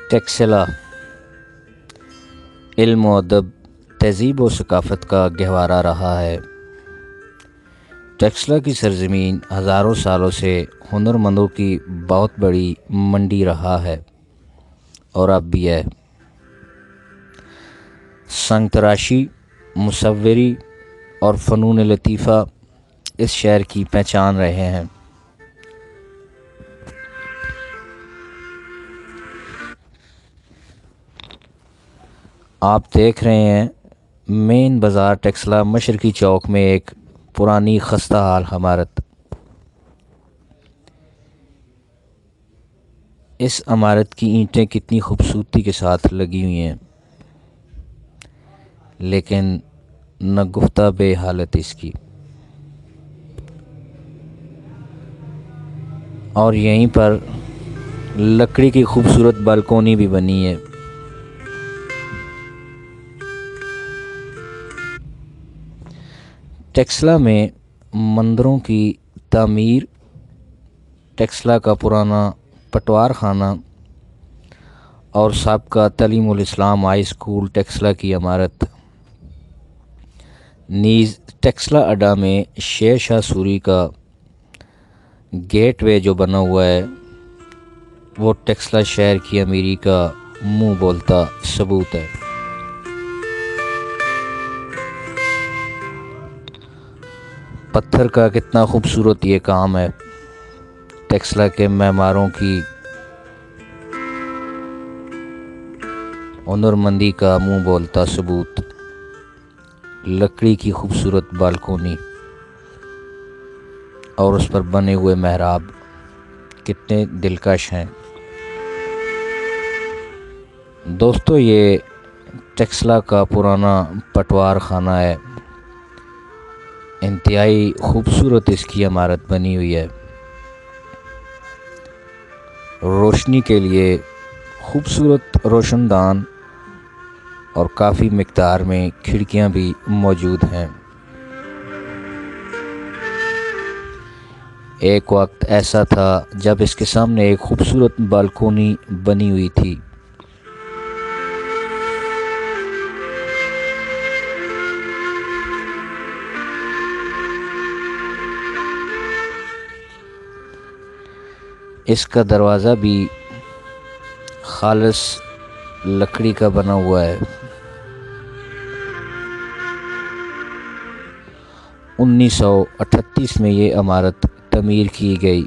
ٹیکسلا علم و ادب، تہذیب و ثقافت کا گہوارہ رہا ہے۔ ٹیکسلا کی سرزمین ہزاروں سالوں سے ہنرمندوں کی بہت بڑی منڈی رہا ہے اور اب بھی ہے۔ سنگ تراشی، مصوری اور فنون لطیفہ اس شہر کی پہچان رہے ہیں۔ آپ دیکھ رہے ہیں مین بازار ٹیکسلا مشرقی چوک میں ایک پرانی خستہ حال عمارت۔ اس عمارت کی اینٹیں کتنی خوبصورتی کے ساتھ لگی ہوئی ہیں، لیکن نہ گفتہ بے حالت اس کی۔ اور یہیں پر لکڑی کی خوبصورت بالکونی بھی بنی ہے۔ ٹیکسلا میں مندروں کی تعمیر، ٹیکسلا کا پرانا پٹوار خانہ اور سابقہ تعلیم الاسلام ہائی اسکول ٹیکسلا کی عمارت، نیز ٹیکسلا اڈا میں شیر شاہ سوری کا گیٹ وے جو بنا ہوا ہے، وہ ٹیکسلا شہر کی امیری کا منہ بولتا ثبوت ہے۔ پتھر کا کتنا خوبصورت یہ کام ہے، ٹیکسلا کے معماروں کی ہنرمندی کا منہ بولتا ثبوت۔ لکڑی کی خوبصورت بالکونی اور اس پر بنے ہوئے محراب کتنے دلکش ہیں۔ دوستو، یہ ٹیکسلا کا پرانا پٹوار خانہ ہے۔ انتہائی خوبصورت اس کی عمارت بنی ہوئی ہے۔ روشنی کے لیے خوبصورت روشن دان اور کافی مقدار میں کھڑکیاں بھی موجود ہیں۔ ایک وقت ایسا تھا جب اس کے سامنے ایک خوبصورت بالکونی بنی ہوئی تھی۔ اس کا دروازہ بھی خالص لکڑی کا بنا ہوا ہے۔ 1938 میں یہ عمارت تعمیر کی گئی۔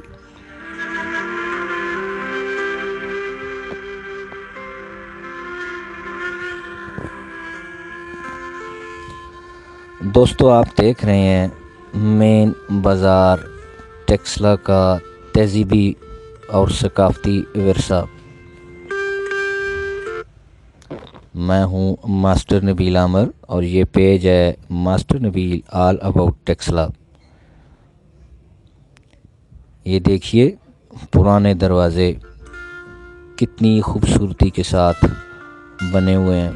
دوستو، آپ دیکھ رہے ہیں مین بازار ٹیکسلا کا تہذیبی اور ثقافتی ورثہ۔ میں ہوں ماسٹر نبیل عامر اور یہ پیج ہے master Nabeel all about Taxila. یہ دیکھیے پرانے دروازے کتنی خوبصورتی کے ساتھ بنے ہوئے ہیں۔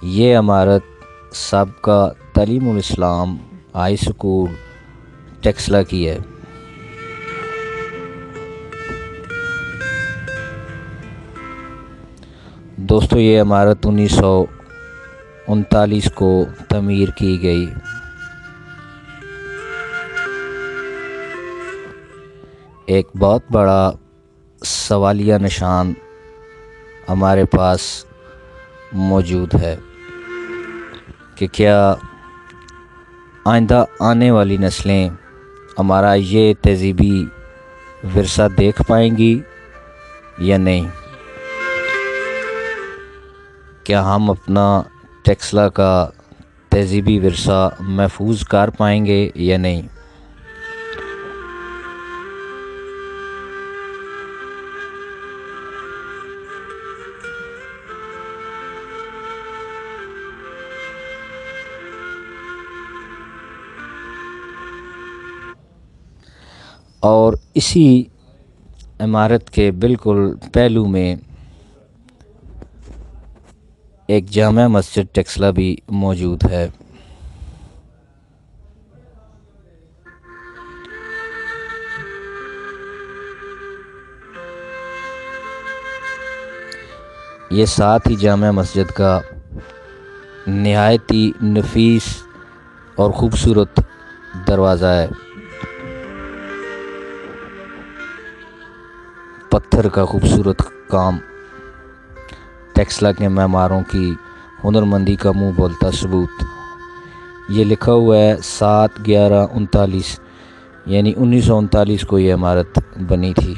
یہ عمارت سابقہ تعلیم الاسلام ہائی اسکول ٹیکسلا کی ہے۔ دوستو، یہ عمارت 1939 کو تعمیر کی گئی۔ ایک بہت بڑا سوالیہ نشان ہمارے پاس موجود ہے کہ کیا آئندہ آنے والی نسلیں ہمارا یہ تہذیبی ورثہ دیکھ پائیں گی یا نہیں؟ کیا ہم اپنا ٹیکسلا کا تہذیبی ورثہ محفوظ کر پائیں گے یا نہیں؟ اور اسی عمارت کے بالکل پہلو میں ایک جامع مسجد ٹیکسلا بھی موجود ہے۔ یہ ساتھ ہی جامع مسجد کا نہایت ہی نفیس اور خوبصورت دروازہ ہے۔ پتھر کا خوبصورت کام، ٹیکسلا کے معماروں کی ہنرمندی کا منہ بولتا ثبوت۔ یہ لکھا ہوا ہے 7/11/39، یعنی 1939 کو یہ عمارت بنی تھی۔